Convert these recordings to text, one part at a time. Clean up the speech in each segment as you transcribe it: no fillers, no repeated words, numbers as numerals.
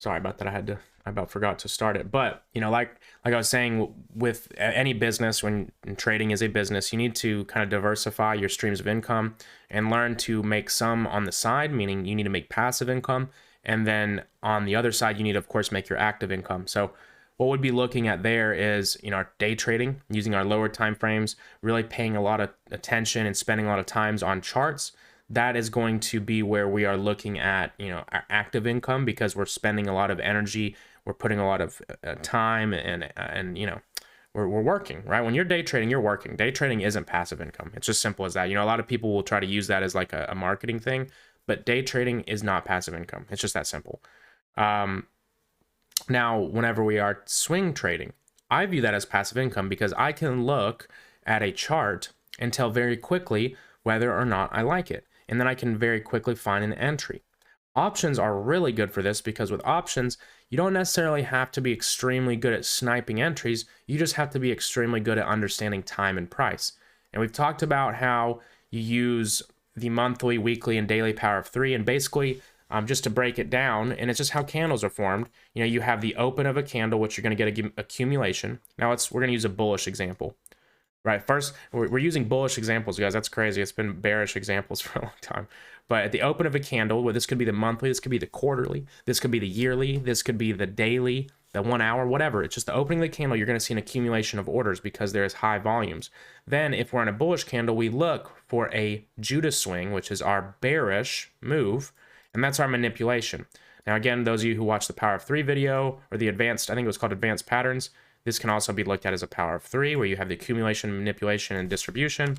Sorry about that. I about forgot to start it. But, like I was saying, with any business, when trading is a business, you need to kind of diversify your streams of income and learn to make some on the side, meaning you need to make passive income. And then on the other side, you need to, of course, make your active income. So what we'd be looking at there is, day trading, using our lower time frames, really paying a lot of attention and spending a lot of times on charts. That is going to be where we are looking at, our active income, because we're spending a lot of energy, we're putting a lot of time, and we're working, right? When you're day trading, you're working. Day trading isn't passive income. It's just simple as that. A lot of people will try to use that as like a marketing thing, but day trading is not passive income. It's just that simple. Now, whenever we are swing trading, I view that as passive income because I can look at a chart and tell very quickly whether or not I like it. And then I can very quickly find an entry. Options are really good for this because with options, you don't necessarily have to be extremely good at sniping entries. You just have to be extremely good at understanding time and price. And we've talked about how you use the monthly, weekly, and daily power of three. And basically, just to break it down, and it's just how candles are formed. You have the open of a candle, which you're going to get accumulation. Now we're going to use a bullish example. Right, first, we're using bullish examples, guys. That's crazy. It's been bearish examples for a long time. But at the open of a candle, well, this could be the monthly, this could be the quarterly, this could be the yearly, this could be the daily, the 1 hour, whatever. It's just the opening of the candle, you're going to see an accumulation of orders because there's high volumes. Then if we're in a bullish candle, we look for a Judas swing, which is our bearish move, and that's our manipulation. Now, again, those of you who watched the Power of 3 video or the advanced, I think it was called Advanced Patterns, this can also be looked at as a power of three, where you have the accumulation, manipulation, and distribution.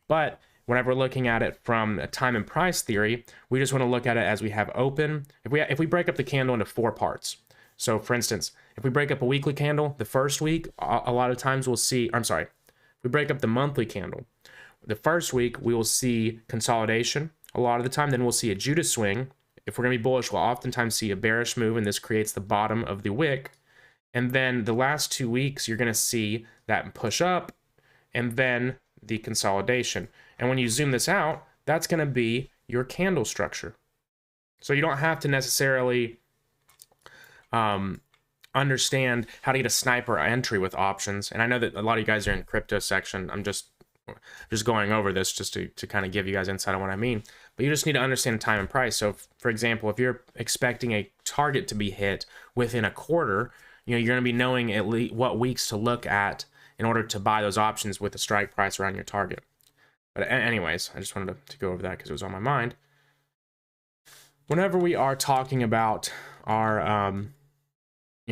But whenever we're looking at it from a time and price theory, we just want to look at it as we have open. If we break up the candle into 4 parts. So for instance, if we break up a weekly candle, the first week, a lot of times we'll see, if we break up the monthly candle, the first week we will see consolidation a lot of the time. Then we'll see a Judas swing. If we're going to be bullish, we'll oftentimes see a bearish move, and this creates the bottom of the wick. And then the last 2 weeks, you're going to see that push up and then the consolidation. And when you zoom this out, that's going to be your candle structure. So you don't have to necessarily understand how to get a sniper entry with options. And I know that a lot of you guys are in crypto section. I'm just going over this just to kind of give you guys insight on what I mean. But you just need to understand time and price. So for example, if you're expecting a target to be hit within a quarter, you're going to be knowing at least what weeks to look at in order to buy those options with a strike price around your target. But anyways, I just wanted to go over that because it was on my mind. Whenever we are talking about our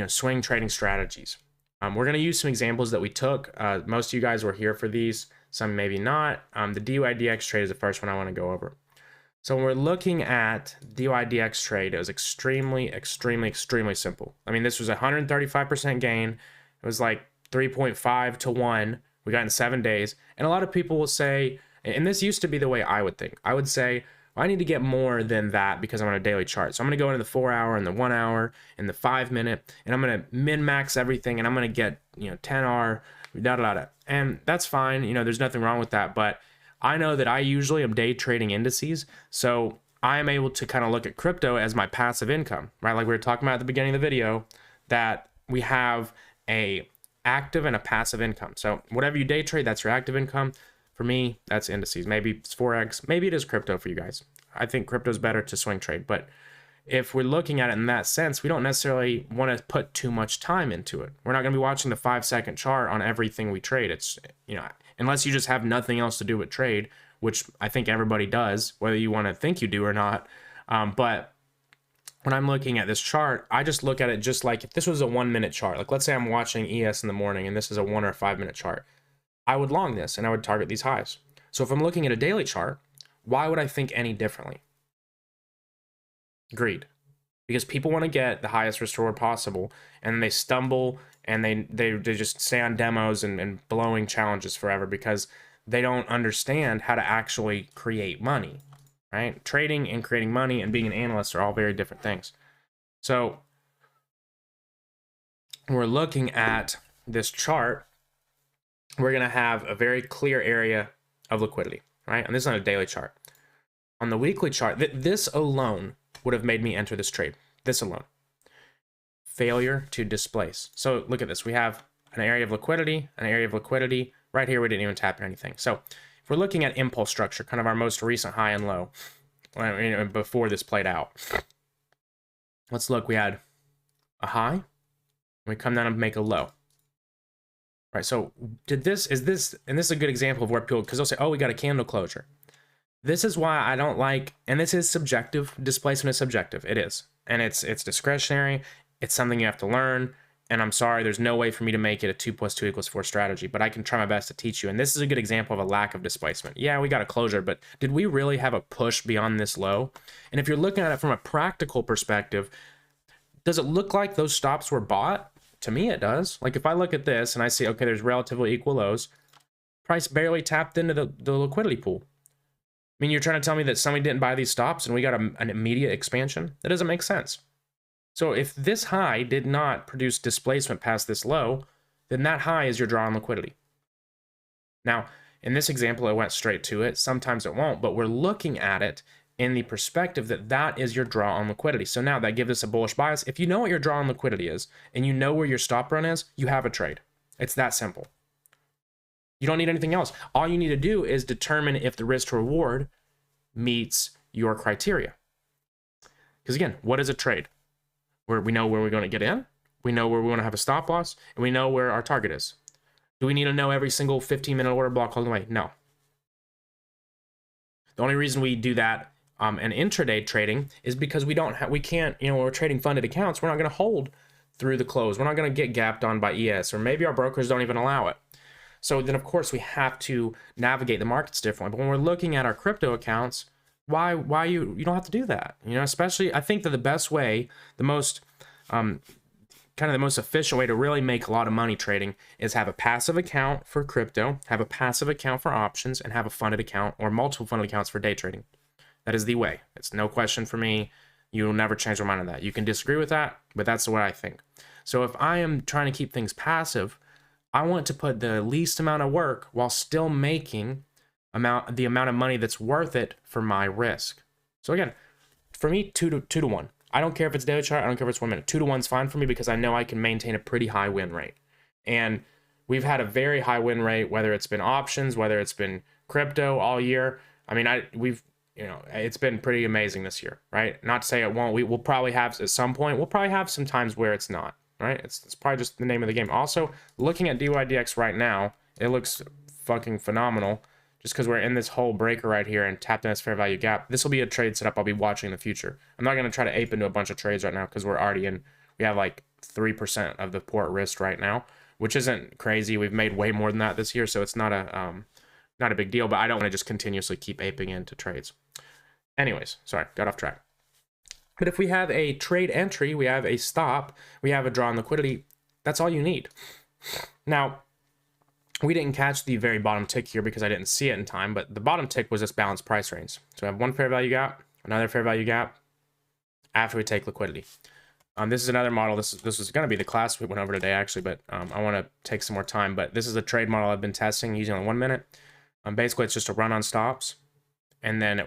swing trading strategies, we're going to use some examples that we took. Most of you guys were here for these, some maybe not. The DYDX trade is the first one I want to go over. So when we're looking at DYDX trade, it was extremely simple. I mean, this was 135% gain. It was like 3.5 to 1. We got in 7 days. And a lot of people will say, and this used to be the way I would think. I would say, well, I need to get more than that because I'm on a daily chart. So I'm going to go into the 4 hour and the 1 hour and the 5 minute, and I'm going to min-max everything, and I'm going to get, 10R, da-da-da-da. And that's fine. There's nothing wrong with that. But I know that I usually am day trading indices, so I am able to kind of look at crypto as my passive income, right? Like we were talking about at the beginning of the video, that we have a active and a passive income. So whatever you day trade, that's your active income. For me, that's indices. Maybe it's Forex. Maybe it is crypto for you guys. I think crypto is better to swing trade, but if we're looking at it in that sense, we don't necessarily want to put too much time into it. We're not going to be watching the 5-second chart on everything we trade. It's, unless you just have nothing else to do but trade, which I think everybody does, whether you want to think you do or not. But when I'm looking at this chart, I just look at it just like if this was a 1 minute chart. Like let's say I'm watching ES in the morning and this is a 1 or 5 minute chart. I would long this and I would target these highs. So if I'm looking at a daily chart, why would I think any differently? Greed. Because people want to get the highest risk reward possible, and they stumble and they just stay on demos and blowing challenges forever because they don't understand how to actually create money, right? Trading and creating money and being an analyst are all very different things. So we're looking at this chart, we're going to have a very clear area of liquidity, right? And this is on a daily chart. On the weekly chart, this alone would have made me enter this trade. This alone. failure to displace. So look at this. We have an area of liquidity, an area of liquidity. Right here, we didn't even tap anything. So if we're looking at impulse structure, kind of our most recent high and low, before this played out, let's look. We had a high, and we come down and make a low. Right, so and this is a good example of where people, because they'll say, oh, we got a candle closure. This is why I don't like, and this is subjective, displacement is subjective, it is. And it's discretionary, it's something you have to learn, and I'm sorry, there's no way for me to make it a 2 + 2 = 4 strategy, but I can try my best to teach you. And this is a good example of a lack of displacement. Yeah, we got a closure, but did we really have a push beyond this low? And if you're looking at it from a practical perspective, does it look like those stops were bought? To me, it does. Like if I look at this and I see, okay, there's relatively equal lows, price barely tapped into the liquidity pool. I mean, you're trying to tell me that somebody didn't buy these stops and we got an immediate expansion? That doesn't make sense. So if this high did not produce displacement past this low, then that high is your draw on liquidity. Now, in this example, it went straight to it. Sometimes it won't, but we're looking at it in the perspective that that is your draw on liquidity. So now that gives us a bullish bias. If you know what your draw on liquidity is and you know where your stop run is, you have a trade. It's that simple. You don't need anything else. All you need to do is determine if the risk to reward meets your criteria. Because again, what is a trade? Where we know where we're going to get in, we know where we want to have a stop loss, and we know where our target is. Do we need to know every single 15-minute order block all the way? No. The only reason we do that in intraday trading is because we can't, we're trading funded accounts. We're not going to hold through the close. We're not going to get gapped on by ES, or maybe our brokers don't even allow it. So then, of course, we have to navigate the markets differently. But when we're looking at our crypto accounts, why you don't have to do that? Especially, I think that the best way, the most kind of the most efficient way to really make a lot of money trading is have a passive account for crypto, have a passive account for options, and have a funded account or multiple funded accounts for day trading. That is the way. It's no question for me. You will never change my mind on that. You can disagree with that, but that's the way I think. So if I am trying to keep things passive, I want to put the least amount of work while still making the amount of money that's worth it for my risk. So again, for me, 2 to 1. I don't care if it's daily chart. I don't care if it's 1 minute. 2 to 1 is fine for me because I know I can maintain a pretty high win rate. And we've had a very high win rate, whether it's been options, whether it's been crypto all year. I mean, it's been pretty amazing this year, right? Not to say it won't. We'll probably have at some point. We'll probably have some times where it's not, right? It's probably just the name of the game. Also, looking at DYDX right now, it looks fucking phenomenal. Just because we're in this whole breaker right here and tapped in this fair value gap. This will be a trade setup I'll be watching in the future. I'm not going to try to ape into a bunch of trades right now because we have like 3% of the port risk right now, which isn't crazy. We've made way more than that this year, so it's not a big deal, but I don't want to just continuously keep aping into trades. Anyways, sorry, got off track. But if we have a trade entry, we have a stop, we have a draw on liquidity, that's all you need. Now, we didn't catch the very bottom tick here because I didn't see it in time, but the bottom tick was this balanced price range. So I have one fair value gap, another fair value gap after we take liquidity. This is another model. This is going to be the class we went over today, actually, but I want to take some more time. But this is a trade model I've been testing using on 1 minute. Basically, it's just a run on stops, and then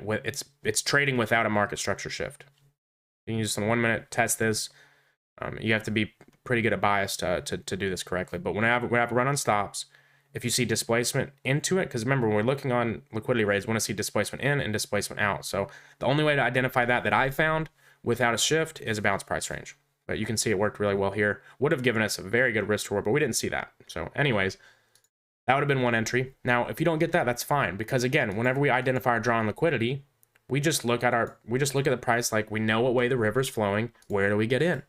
it's trading without a market structure shift. You can use this on 1 minute, test this. You have to be pretty good at bias to do this correctly. But when I have a run on stops, if you see displacement into it, because remember, when we're looking on liquidity rates, we want to see displacement in and displacement out. So the only way to identify that I found without a shift is a balanced price range. But you can see it worked really well here. Would have given us a very good risk reward, but we didn't see that. So anyways, that would have been one entry. Now, if you don't get that, that's fine. Because again, whenever we identify our draw on liquidity, we just look at the price like we know what way the river's flowing. Where do we get in?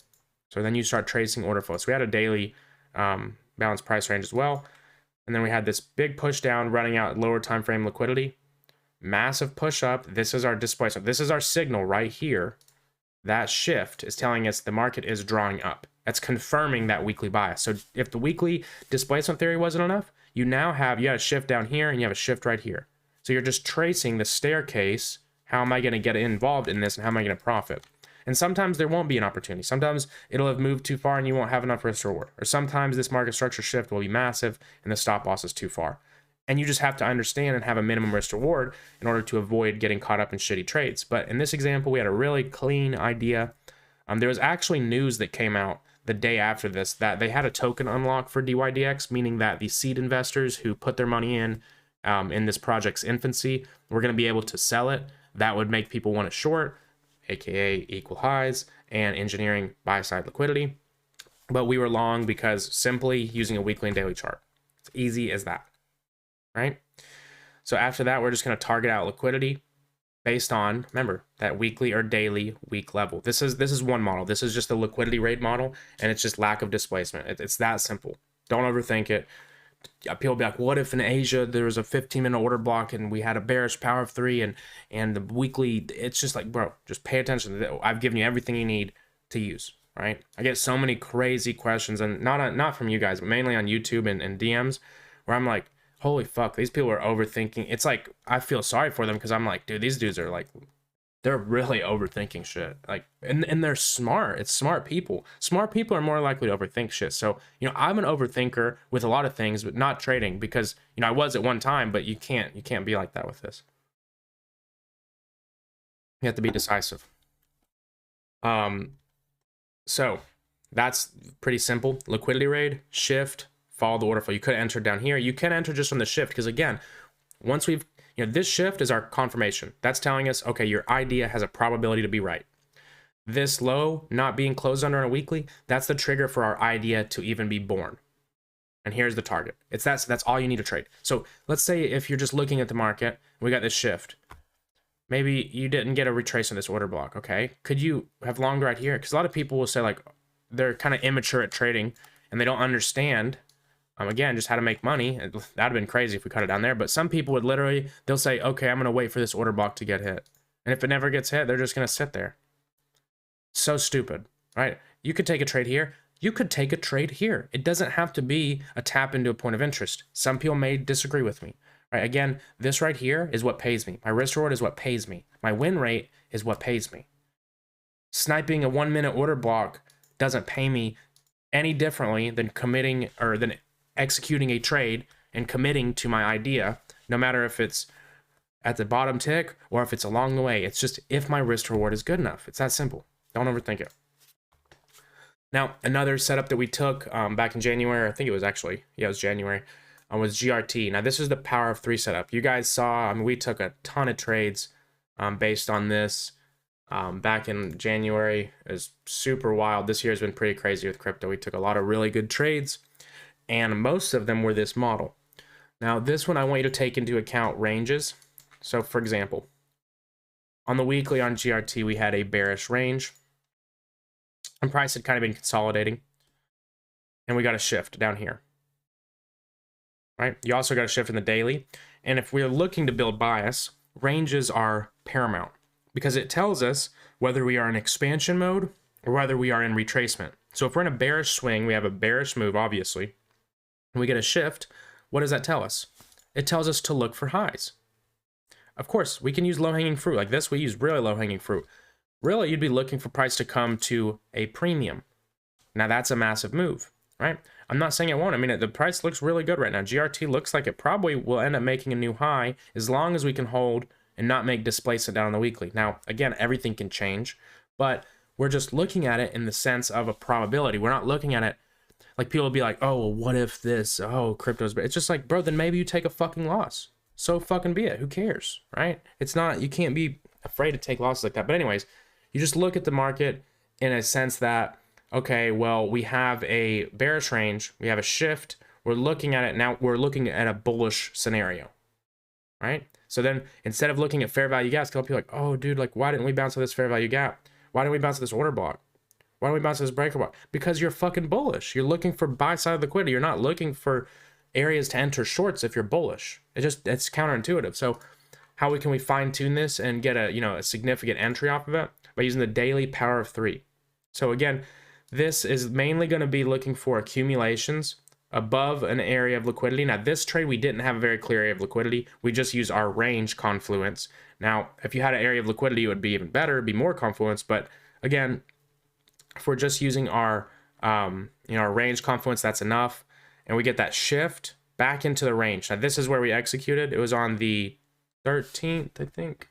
So then you start tracing order flow. So we had a daily balanced price range as well. And then we had this big push down running out lower time frame liquidity. Massive push up. This is our displacement. This is our signal right here. That shift is telling us the market is drawing up. That's confirming that weekly bias. So if the weekly displacement theory wasn't enough, you had a shift down here and you have a shift right here. So you're just tracing the staircase. How am I going to get involved in this and how am I going to profit? And sometimes there won't be an opportunity. Sometimes it'll have moved too far and you won't have enough risk to reward. Or sometimes this market structure shift will be massive and the stop loss is too far. And you just have to understand and have a minimum risk to reward in order to avoid getting caught up in shitty trades. But in this example, we had a really clean idea. There was actually news that came out the day after this that they had a token unlock for DYDX, meaning that the seed investors who put their money in this project's infancy were going to be able to sell it. That would make people want to short, aka equal highs, and engineering buy side liquidity. But we were long because simply using a weekly and daily chart. It's easy as that, right? So after that, we're just going to target out liquidity based on, remember, that weekly or daily week level. This is one model. This is just the liquidity rate model, and it's just lack of displacement. It's that simple. Don't overthink it. People be like, what if in Asia there was a 15-minute order block and we had a bearish power of 3 and the weekly? It's just like, bro, just pay attention. I've given you everything you need to use, right? I get so many crazy questions, and not from you guys, but mainly on YouTube and DMs, where I'm like, holy fuck, these people are overthinking. It's like, I feel sorry for them because I'm like, dude, these dudes are like, they're really overthinking shit. Like, and they're smart. It's smart people. Smart people are more likely to overthink shit. So, you know, I'm an overthinker with a lot of things, but not trading, because, you know, I was at one time, but you can't be like that with this. You have to be decisive. So that's pretty simple. Liquidity raid, shift, follow the order flow. You could enter down here. You can enter just from the shift, because again, once we've, you know, this shift is our confirmation. That's telling us, okay, your idea has a probability to be right. This low not being closed under on a weekly, that's the trigger for our idea to even be born. And here's the target. That's all you need to trade. So let's say if you're just looking at the market, we got this shift. Maybe you didn't get a retrace on this order block, okay? Could you have longer right here? Because a lot of people will say, like, they're kind of immature at trading and they don't understand, again, just how to make money. That'd have been crazy if we cut it down there. But some people would literally, they'll say, okay, I'm going to wait for this order block to get hit. And if it never gets hit, they're just going to sit there. So stupid, right? You could take a trade here. You could take a trade here. It doesn't have to be a tap into a point of interest. Some people may disagree with me. Right, again, this right here is what pays me. My risk reward is what pays me. My win rate is what pays me. Sniping a 1-minute order block doesn't pay me any differently than committing or than executing a trade and committing to my idea, no matter if it's at the bottom tick or if it's along the way. It's just if my risk reward is good enough. It's that simple. Don't overthink it. Now, another setup that we took back in January, I think it was actually, yeah, it was January, was GRT. Now, this is the power of 3 setup. You guys saw, I mean, we took a ton of trades based on this back in January. It was super wild. This year has been pretty crazy with crypto. We took a lot of really good trades, and most of them were this model. Now, this one I want you to take into account ranges. So, for example, on the weekly on GRT, we had a bearish range, and price had kind of been consolidating, and we got a shift down here. Right? You also got a shift in the daily. And if we're looking to build bias, ranges are paramount because it tells us whether we are in expansion mode or whether we are in retracement. So if we're in a bearish swing, we have a bearish move, obviously, and we get a shift, what does that tell us? It tells us to look for highs. Of course, we can use low-hanging fruit. Like this, we use really low-hanging fruit. Really, you'd be looking for price to come to a premium. Now, that's a massive move, right? I'm not saying it won't. I mean, the price looks really good right now. GRT looks like it probably will end up making a new high as long as we can hold and not make displacement down on the weekly. Now, again, everything can change, but we're just looking at it in the sense of a probability. We're not looking at it like people will be like, oh, well, what if this? Oh, crypto's bad. It's just like, bro, then maybe you take a fucking loss. So fucking be it. Who cares, right? It's not, you can't be afraid to take losses like that. But anyways, you just look at the market in a sense that, okay, well, we have a bearish range, we have a shift, we're looking at it now, we're looking at a bullish scenario, right? So then instead of looking at fair value gaps, people be like, oh, dude, like, why didn't we bounce to this fair value gap? Why didn't we bounce to this order block? Why don't we bounce to this breaker block? Because you're fucking bullish. You're looking for buy side liquidity. You're not looking for areas to enter shorts if you're bullish. It's counterintuitive. So how can we fine tune this and get a significant entry off of it? By using the daily power of 3. So again, this is mainly going to be looking for accumulations above an area of liquidity. Now, this trade, we didn't have a very clear area of liquidity. We just use our range confluence. Now, if you had an area of liquidity, it would be even better, be more confluence. But again, if we're just using our, our range confluence, that's enough. And we get that shift back into the range. Now, this is where we executed. It was on the 13th, I think.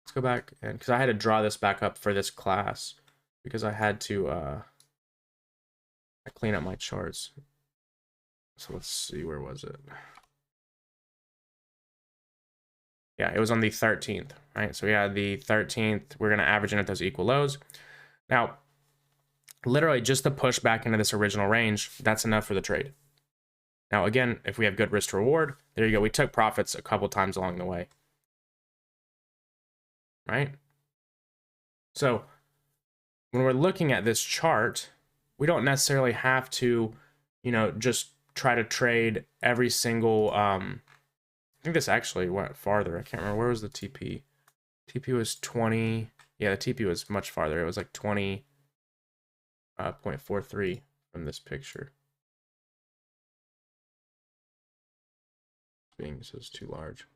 Let's go back, and because I had to draw this back up for this class because I had to I clean up my charts. So let's see, where was it? Yeah, it was on the 13th, right? So we had the 13th. We're going to average in at those equal lows. Now, literally just to push back into this original range, that's enough for the trade. Now, again, if we have good risk to reward, there you go. We took profits a couple times along the way, right? So when we're looking at this chart, we don't necessarily have to, you know, just try to trade every single, I think this actually went farther. I can't remember. Where was the TP? TP was 20. Yeah, the TP was much farther. It was like 20.43 from this picture. Being this is too large.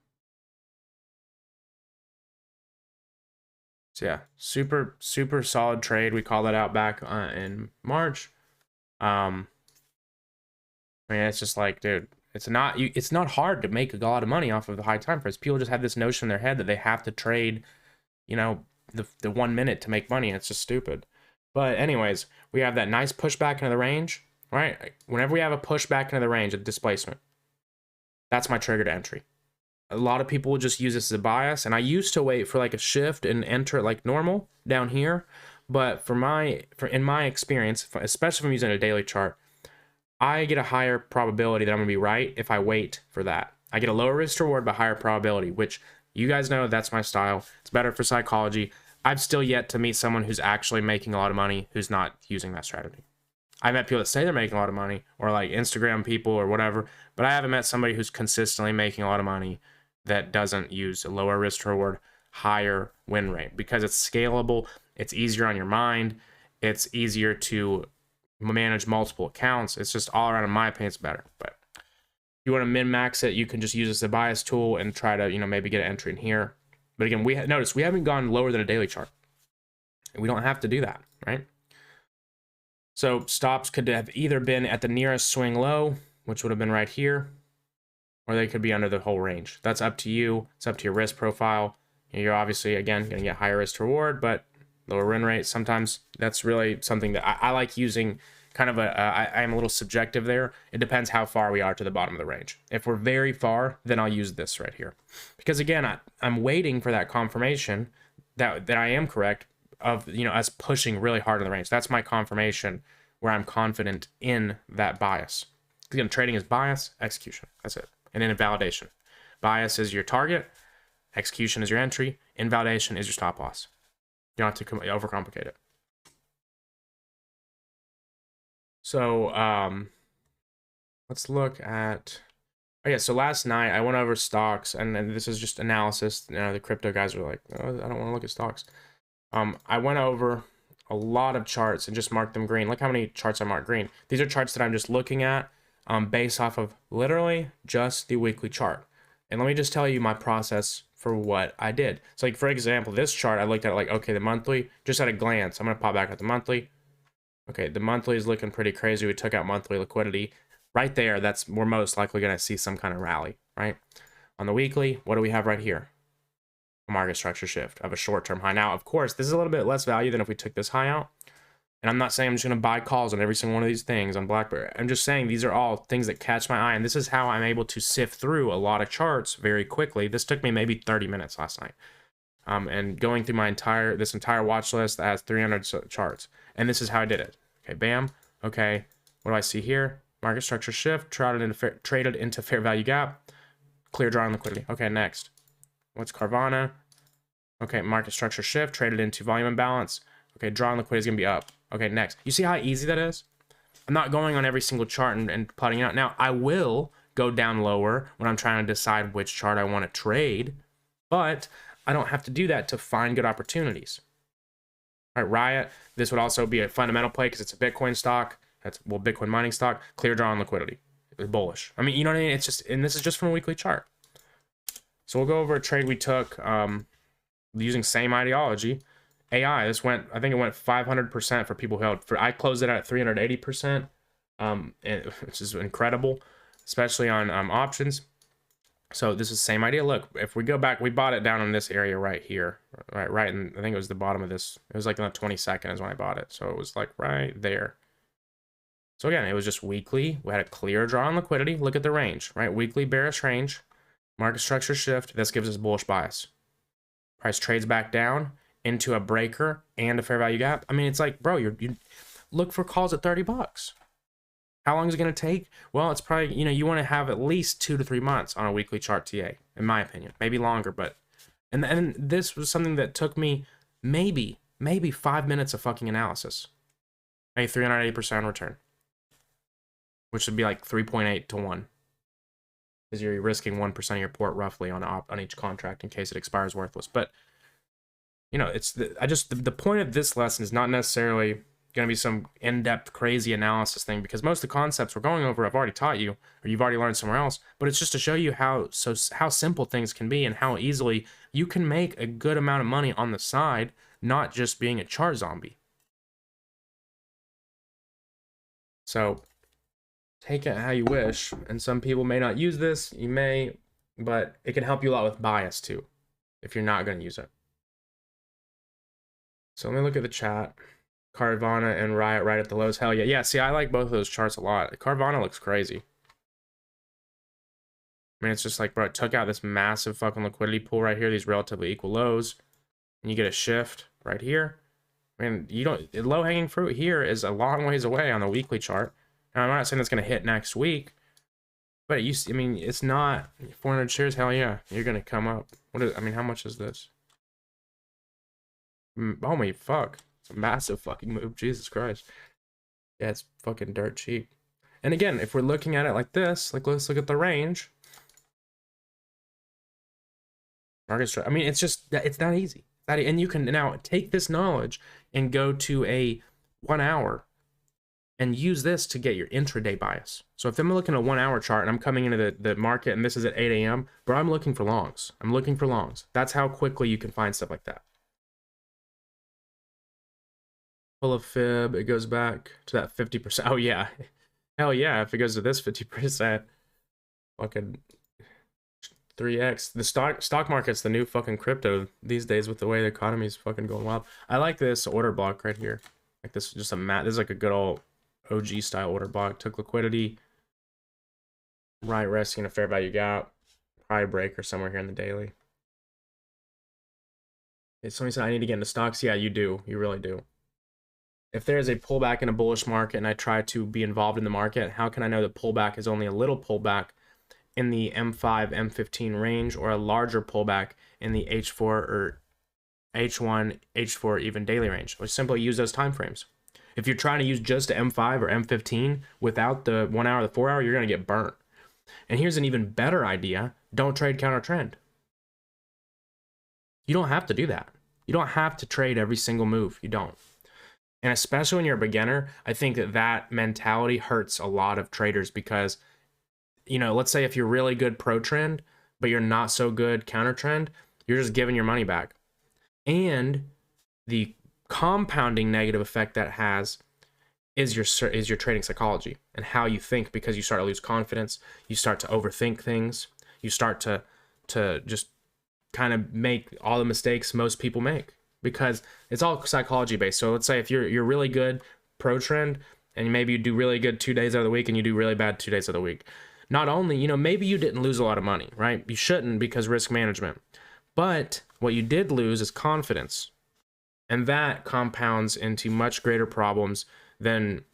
So yeah, super solid trade. We called that out back in March. I mean, it's just like, dude, it's not hard to make a lot of money off of the high time frames. People just have this notion in their head that they have to trade, you know, the 1 minute to make money, and it's just stupid. But anyways, we have that nice pushback into the range, right? Whenever we have a pushback into the range of displacement, that's my trigger to entry. A lot of people will just use this as a bias, and I used to wait for like a shift and enter it like normal down here. But in my experience, especially if I'm using a daily chart, I get a higher probability that I'm gonna be right if I wait for that. I get a lower risk to reward but higher probability, which you guys know that's my style. It's better for psychology. I've still yet to meet someone who's actually making a lot of money who's not using that strategy. I've met people that say they're making a lot of money, or like Instagram people or whatever, but I haven't met somebody who's consistently making a lot of money that doesn't use a lower risk to reward, higher win rate, because it's scalable, it's easier on your mind, it's easier to manage multiple accounts. It's just all around, in my opinion, it's better. But if you want to min-max it, you can just use this as a bias tool and try to, you know, maybe get an entry in here. But again, notice we haven't gone lower than a daily chart. We don't have to do that, right? So stops could have either been at the nearest swing low, which would have been right here, or they could be under the whole range. That's up to you. It's up to your risk profile. You're obviously, again, going to get higher risk to reward, but lower win rate. Sometimes that's really something that I like using. Kind of I am a little subjective there. It depends how far we are to the bottom of the range. If we're very far, then I'll use this right here, because again, I'm waiting for that confirmation that I am correct, of, you know, us pushing really hard in the range. That's my confirmation where I'm confident in that bias. Again, trading is bias, execution. That's it. And then invalidation. Bias is your target, execution is your entry, invalidation is your stop loss. You don't have to overcomplicate it. So let's look at, oh yeah, so last night I went over stocks, and this is just analysis. You know, the crypto guys are like, oh, I don't want to look at stocks. I went over a lot of charts and just marked them green. Look how many charts I marked green. These are charts that I'm just looking at based off of literally just the weekly chart. And let me just tell you my process for what I did. So like, for example, this chart, I looked at it like, okay, the monthly, just at a glance, I'm going to pop back at the monthly. Okay, the monthly is looking pretty crazy. We took out monthly liquidity. Right there, we're most likely going to see some kind of rally, right? On the weekly, what do we have right here? A market structure shift of a short-term high. Now, of course, this is a little bit less value than if we took this high out. And I'm not saying I'm just going to buy calls on every single one of these things on BlackBerry. I'm just saying these are all things that catch my eye. And this is how I'm able to sift through a lot of charts very quickly. This took me maybe 30 minutes last night. And going through this entire watch list that has 300 charts. And this is how I did it. Okay, bam. Okay, what do I see here? Market structure shift, traded into fair value gap, clear draw on liquidity. Okay, next. What's Carvana? Okay, market structure shift, traded into volume imbalance. Okay, draw on liquidity is going to be up. Okay, next. You see how easy that is? I'm not going on every single chart and plotting it out. Now, I will go down lower when I'm trying to decide which chart I want to trade, but I don't have to do that to find good opportunities. All right, Riot, this would also be a fundamental play because it's a Bitcoin stock. Bitcoin mining stock. Clear draw on liquidity. It's bullish. I mean, you know what I mean? It's just, and this is just from a weekly chart. So we'll go over a trade we took using same ideology. AI, I think it went 500% for people who held. I closed it at 380%, which is incredible, especially on options. So this is the same idea. Look, if we go back, we bought it down in this area right here, right, and I think it was the bottom of this. It was like on the 22nd is when I bought it, so it was like right there. So again, it was just weekly. We had a clear draw on liquidity. Look at the range, right? Weekly bearish range, market structure shift. This gives us bullish bias. Price trades back down into a breaker and a fair value gap. I mean, it's like, bro, you look for calls at 30 bucks. How long is it going to take? Well, it's probably, you want to have at least 2 to 3 months on a weekly chart TA, in my opinion. Maybe longer, but and this was something that took me maybe 5 minutes of fucking analysis. A 380% return, which would be like 3.8 to 1. Because you're risking 1% of your port roughly on each contract in case it expires worthless. But it's the point of this lesson is not necessarily going to be some in-depth crazy analysis thing, because most of the concepts we're going over I've already taught you, or you've already learned somewhere else. But it's just to show you how simple things can be and how easily you can make a good amount of money on the side, not just being a chart zombie. So take it how you wish, and some people may not use this, you may, but it can help you a lot with bias too if you're not going to use it. So let me look at the chat. Carvana and Riot right at the lows. Hell yeah. Yeah, see, I like both of those charts a lot. Carvana looks crazy. I mean, it's just like, bro, it took out this massive fucking liquidity pool right here, these relatively equal lows, and you get a shift right here. I mean, low-hanging fruit here is a long ways away on the weekly chart. Now, I'm not saying it's going to hit next week, but I mean, it's not 400 shares. Hell yeah, you're going to come up. How much is this? Oh my fuck. It's a massive fucking move. Jesus Christ. Yeah, it's fucking dirt cheap. And again, if we're looking at it like this, like let's look at the range. I mean, it's not easy. And you can now take this knowledge and go to a 1 hour and use this to get your intraday bias. So if I'm looking at a 1 hour chart and I'm coming into the market and this is at 8 a.m., bro, I'm looking for longs. That's how quickly you can find stuff like that. Full of fib, it goes back to that 50%. Oh yeah. Hell yeah, if it goes to this 50%, fucking 3x. The stock market's the new fucking crypto these days with the way the economy is fucking going wild. I like this order block right here. Like this is just this is like a good old OG style order block. Took liquidity, right resting a fair value gap, probably breaker somewhere here in the daily. Somebody said I need to get into stocks. Yeah, you do. You really do. If there is a pullback in a bullish market and I try to be involved in the market, how can I know the pullback is only a little pullback in the M5, M15 range, or a larger pullback in the H4 or H1, H4 even daily range? Or simply use those time frames. If you're trying to use just M5 or M15 without the 1 hour, the 4 hour, you're going to get burnt. And here's an even better idea. Don't trade counter trend. You don't have to do that. You don't have to trade every single move. You don't. And especially when you're a beginner, I think that mentality hurts a lot of traders because, let's say if you're really good pro trend, but you're not so good counter trend, you're just giving your money back. And the compounding negative effect that has is your trading psychology and how you think, because you start to lose confidence, you start to overthink things, you start to just kind of make all the mistakes most people make, because it's all psychology based. So let's say if you're really good pro trend and maybe you do really good 2 days out of the week and you do really bad 2 days of the week, not only, maybe you didn't lose a lot of money, right? You shouldn't, because risk management. But what you did lose is confidence. And that compounds into much greater problems than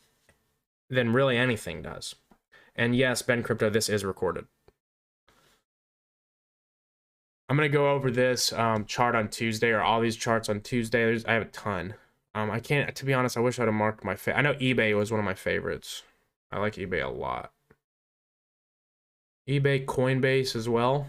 really anything does. And yes, Ben Crypto, this is recorded. I'm going to go over this chart on Tuesday, or all these charts on Tuesday. I have a ton. I can't, to be honest, I wish I'd have marked my I know eBay was one of my favorites. I like eBay a lot. eBay, Coinbase as well.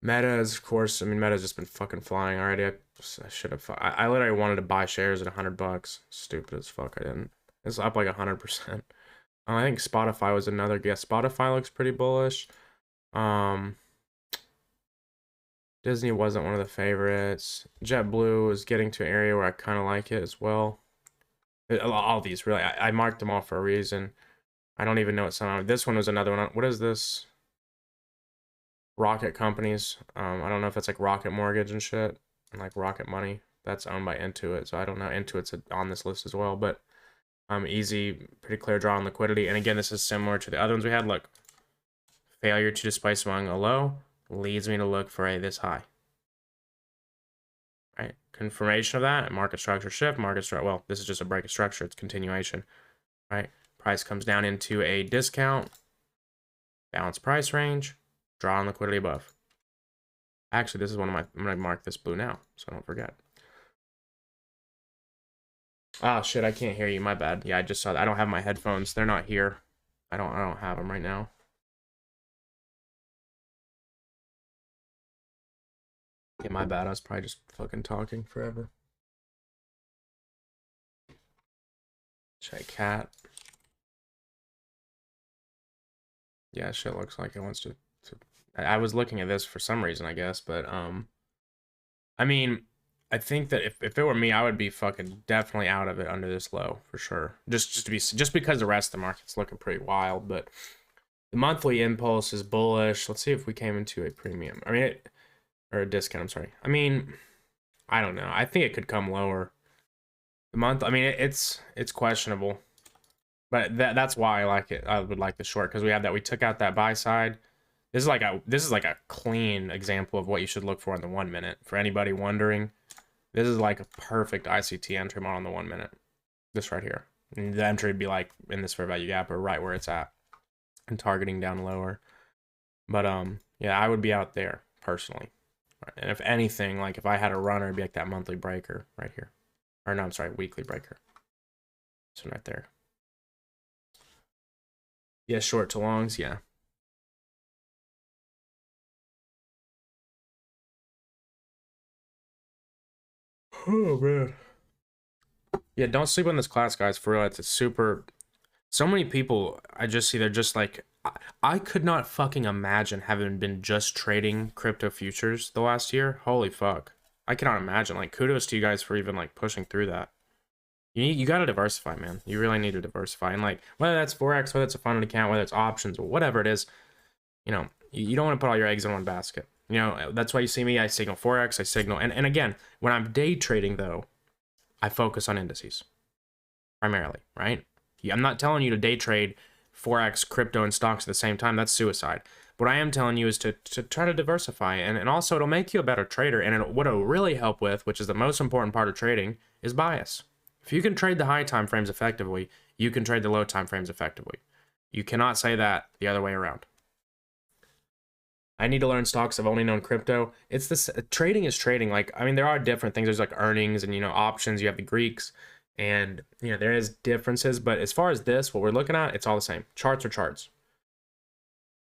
Meta is, of course, Meta's just been fucking flying already. I should have, I literally wanted to buy shares at $100. Stupid as fuck, I didn't. It's up like 100%. I think Spotify was another guess. Spotify looks pretty bullish. Disney wasn't one of the favorites. JetBlue is getting to an area where I kind of like it as well. All these, really. I marked them all for a reason. I don't even know what some of. This one was another one. What is this? Rocket companies. I don't know if it's like Rocket Mortgage and shit, and like Rocket Money. that's owned by Intuit, so I don't know. Intuit's on this list as well, but easy, pretty clear draw on liquidity. And again, this is similar to the other ones we had. Look, failure to displace among a low leads me to look for a this high. Right, confirmation of that, market structure shift, market structure. Well, this is just a break of structure. It's continuation. Right, price comes down into a discount, balanced price range, draw on liquidity above. Actually, this is one of my. I'm gonna mark this blue now, so I don't forget. Oh shit, I can't hear you. My bad. Yeah, I just saw that. I don't have my headphones. They're not here. I don't have them right now. Yeah, my bad. I was probably just fucking talking forever. Check cat. Yeah, shit looks like it wants to I was looking at this for some reason, I guess, but I mean, I think that if it were me, I would be fucking definitely out of it under this low for sure. Just because the rest of the market's looking pretty wild, but the monthly impulse is bullish. Let's see if we came into a premium. I mean, or a discount, I'm sorry. I mean, I don't know. I think it could come lower. The month, I mean, it's questionable. But that's why I like it. I would like the short because we have that. We took out that buy side. This is like a clean example of what you should look for in the 1 minute. For anybody wondering, this is like a perfect ICT entry model in the 1 minute. This right here. And the entry would be like in this fair value gap or right where it's at, and targeting down lower. But yeah, I would be out there personally. And if anything, like if I had a runner, it'd be like that monthly breaker right here, or no, I'm sorry, weekly breaker. This one right there. Yeah, short to longs, yeah. Oh man. Yeah, don't sleep on this class, guys. For real, it's super. So many people I just see, they're just like, I could not fucking imagine having been just trading crypto futures the last year. Holy fuck. I cannot imagine. Like, kudos to you guys for even like pushing through that. You gotta diversify, man. You really need to diversify. And like, whether that's Forex, whether it's a funded account, whether it's options, or whatever it is, you know, you don't want to put all your eggs in one basket. You know, that's why you see me, I signal Forex, I signal, and again, when I'm day trading though, I focus on indices primarily, right? I'm not telling you to day trade Forex, crypto, and stocks at the same time. That's suicide. What I am telling you is to try to diversify, and also it'll make you a better trader. And what it'll really help with, which is the most important part of trading, is bias. If you can trade the high time frames effectively, you can trade the low time frames effectively. You cannot say that the other way around. I need to learn stocks. I've only known crypto. It's this trading is trading. Like, I mean, there are different things. There's like earnings and, you know, options. You have the Greeks, and, you know, there is differences. But as far as this, what we're looking at, it's all the same. Charts are charts.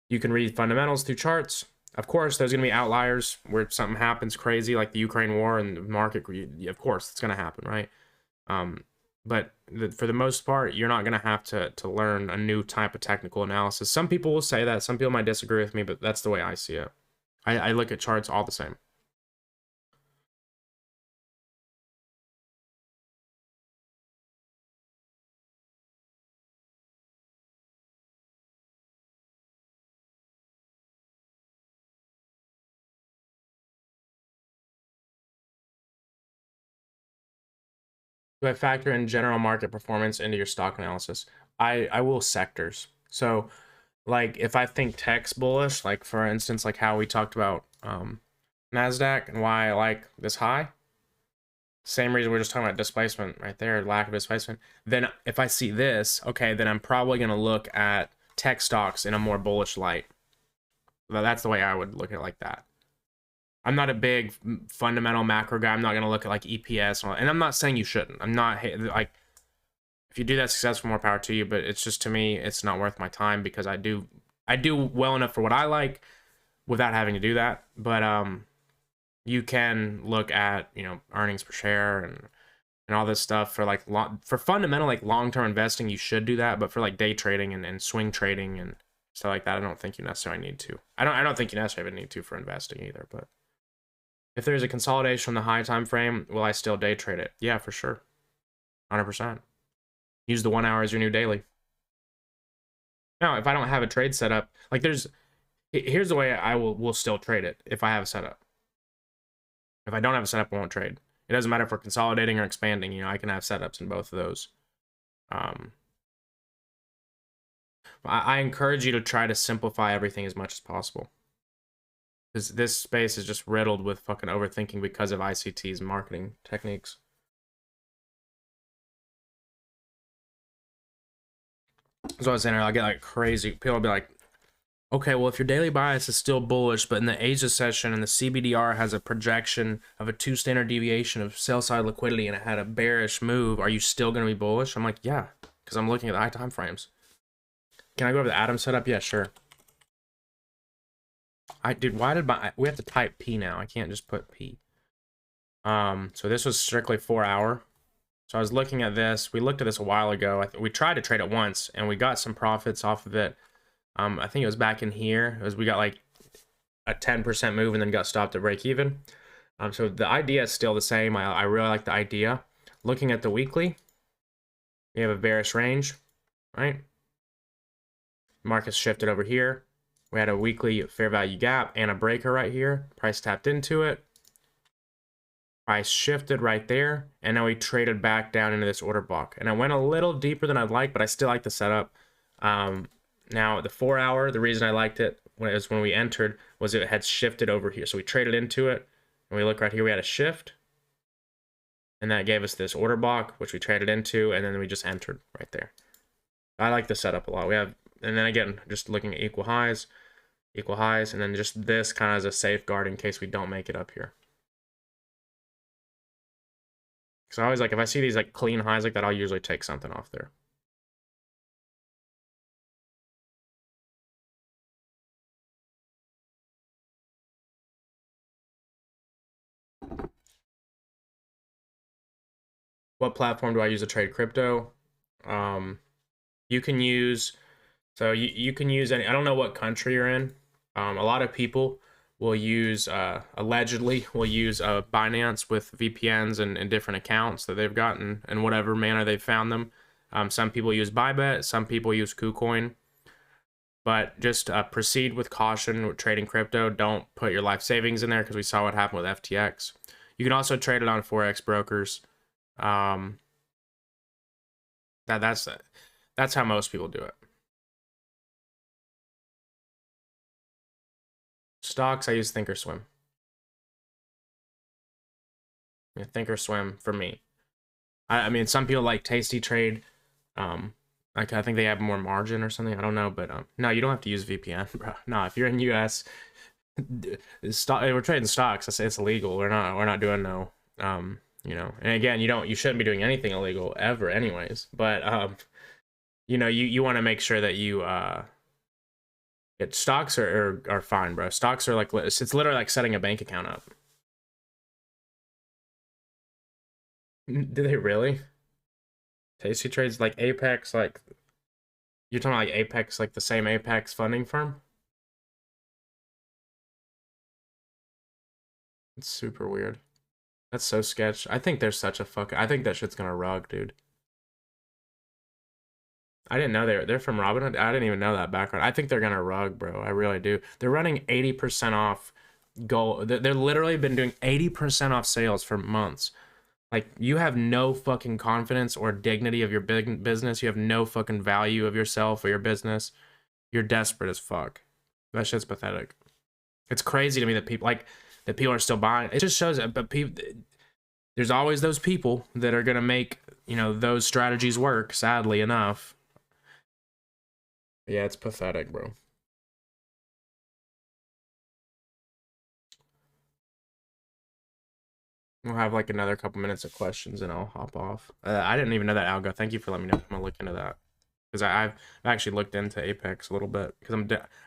You can read fundamentals through charts. Of course, there's going to be outliers where something happens crazy, like the Ukraine war and the market. Of course, it's going to happen, right? But for the most part, you're not going to have to learn a new type of technical analysis. Some people will say that. Some people might disagree with me, but that's the way I see it. I look at charts all the same. Do I factor in general market performance into your stock analysis? I will sectors. So, like, if I think tech's bullish, like for instance, like how we talked about NASDAQ and why I like this high, same reason we're just talking about displacement right there, lack of displacement. Then if I see this, okay, then I'm probably going to look at tech stocks in a more bullish light. That's the way I would look at it, like that. I'm not a big fundamental macro guy. I'm not going to look at like EPS, and I'm not saying you shouldn't. I'm not like, if you do that successful, more power to you, but it's just, to me, it's not worth my time because I do well enough for what I like without having to do that. But you can look at, you know, earnings per share and all this stuff for like for fundamental, like long-term investing. You should do that, but for like day trading and swing trading and stuff like that, I don't think you necessarily need to. I don't think you necessarily need to for investing either. But if there's a consolidation on the high time frame, will I still day trade it? Yeah, for sure, 100%. Use the 1 hour as your new daily. Now, if I don't have a trade set up, like here's the way I will still trade it if I have a setup. If I don't have a setup, I won't trade. It doesn't matter if we're consolidating or expanding. You know, I can have setups in both of those. I encourage you to try to simplify everything as much as possible. Because this space is just riddled with fucking overthinking because of ICT's marketing techniques. So I was saying, I get like crazy. People will be like, okay, well, if your daily bias is still bullish, but in the Asia session and the CBDR has a projection of a 2 standard deviation of sell side liquidity and it had a bearish move, are you still going to be bullish? I'm like, yeah, because I'm looking at the high time frames. Can I go over the Atom setup? Yeah, sure. Dude, why did we have to type P now? I can't just put P. So this was strictly 4-hour. So I was looking at this. We looked at this a while ago. We tried to trade it once, and we got some profits off of it. I think it was back in here. We got like a 10% move and then got stopped at break even. So the idea is still the same. I really like the idea. Looking at the weekly, we have a bearish range, right? Market's shifted over here. We had a weekly fair value gap and a breaker right here. Price tapped into it. Price shifted right there, and now we traded back down into this order block. And I went a little deeper than I'd like, but I still like the setup. Now, the 4-hour, the reason I liked it when we entered was it had shifted over here. So we traded into it, and we look right here, we had a shift. And that gave us this order block, which we traded into, and then we just entered right there. I like the setup a lot. We have, and then again, just looking at equal highs, and then just this kind of as a safeguard in case we don't make it up here. So I always like, if I see these like clean highs like that, I'll usually take something off there. What platform do I use to trade crypto? You can use, so you can use any, I don't know what country you're in. A lot of people will use, allegedly will use Binance with VPNs and different accounts that they've gotten in whatever manner they've found them. Some people use Bybit, some people use KuCoin. But just proceed with caution with trading crypto. Don't put your life savings in there because we saw what happened with FTX. You can also trade it on Forex brokers. That's how most people do it. Stocks, I use Thinkorswim. Yeah, Thinkorswim for me. I mean, some people like Tasty Trade. Like I think they have more margin or something. I don't know, but no, you don't have to use VPN, bro. No, if you're in US, we're trading stocks. It's illegal. We're not doing no. You know, and again, you shouldn't be doing anything illegal ever, anyways. But you know, you want to make sure that you stocks are fine, bro. Stocks are like it's literally like setting a bank account up. Do they really? Tasty Trades like Apex, like you're talking like Apex, like the same Apex funding firm? It's super weird. That's so sketch. I think there's such a I think that shit's gonna rug, dude. I didn't know they're from Robinhood. I didn't even know that background. I think they're gonna rug, bro. I really do. They're running 80% off gold. They're literally been doing 80% off sales for months. Like you have no fucking confidence or dignity of your big business. You have no fucking value of yourself or your business. You're desperate as fuck. That shit's pathetic. It's crazy to me that people are still buying. It just shows that, but people, there's always those people that are gonna make, you know, those strategies work. Sadly enough. Yeah, it's pathetic, bro. We'll have like another couple minutes of questions and I'll hop off. I didn't even know that, Algo. Thank you for letting me know. I'm gonna look into that because I've actually looked into Apex a little bit because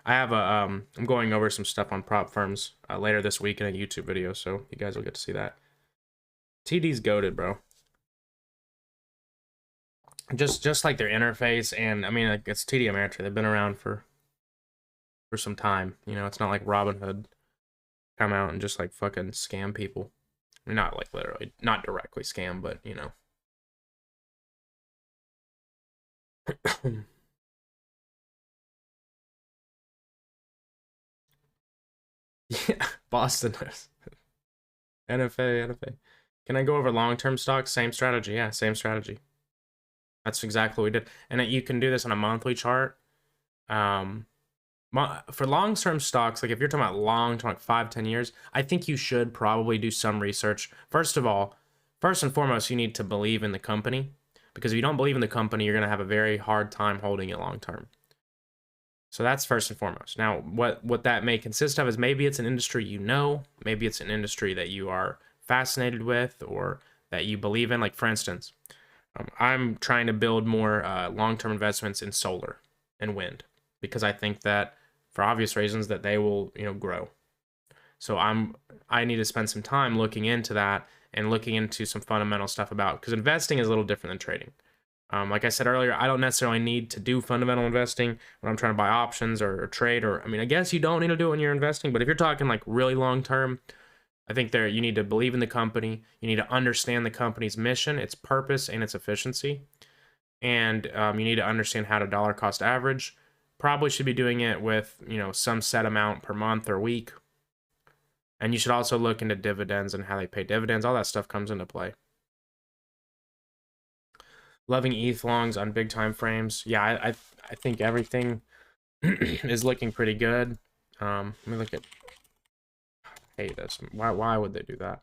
I'm going over some stuff on prop firms later this week in a YouTube video, so you guys will get to see that. TD's goated, bro. Just like their interface, and I mean, like, it's TD Ameritrade. They've been around for some time. You know, it's not like Robinhood come out and just like fucking scam people. I mean, not like literally, not directly scam, but you know. Yeah, Boston is. NFA. Can I go over long-term stocks? Same strategy. Yeah, same strategy. That's exactly what we did. And you can do this on a monthly chart. For long-term stocks, like if you're talking about long-term, like 5-10 years, I think you should probably do some research. First of all, first and foremost, you need to believe in the company, because if you don't believe in the company, you're going to have a very hard time holding it long-term. So that's first and foremost. Now, what that may consist of is maybe it's an industry you know, maybe it's an industry that you are fascinated with or that you believe in. Like for instance, I'm trying to build more long-term investments in solar and wind, because I think that, for obvious reasons, that they will, grow. So I need to spend some time looking into that and looking into some fundamental stuff about, because investing is a little different than trading. Like I said earlier, I don't necessarily need to do fundamental investing when I'm trying to buy options or trade, or, I guess you don't need to do it when you're investing, but if you're talking like really long term, I think you need to believe in the company. You need to understand the company's mission, its purpose, and its efficiency. And you need to understand how to dollar cost average. Probably should be doing it with, some set amount per month or week. And you should also look into dividends and how they pay dividends. All that stuff comes into play. Loving ETH longs on big time frames. Yeah, I think everything is looking pretty good. Let me look at. I hate this. Why would they do that?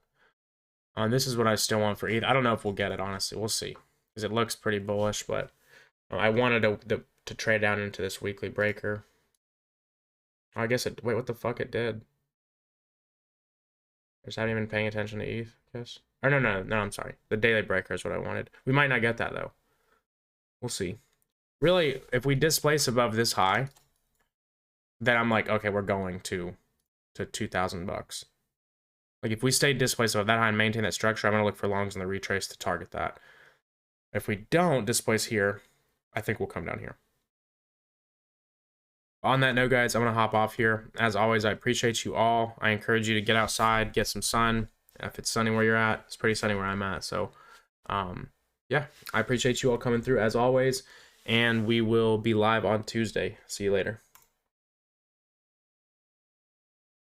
This is what I still want for ETH. I don't know if we'll get it, honestly. We'll see, because it looks pretty bullish, but I wanted to trade down into this weekly breaker. I guess it. Wait, what the fuck it did? I just haven't even paying attention to ETH, I guess. Or no, I'm sorry. The daily breaker is what I wanted. We might not get that, though. We'll see. Really, if we displace above this high, then I'm like, okay, we're going to 2,000 bucks. Like, if we stay displaced above that high and maintain that structure, I'm going to look for longs in the retrace to target that. If we don't displace here, I think we'll come down here. On that note, guys, I'm going to hop off here. As always, I appreciate you all. I encourage you to get outside, get some sun. If it's sunny where you're at, it's pretty sunny where I'm at. So, yeah, I appreciate you all coming through as always. And we will be live on Tuesday. See you later.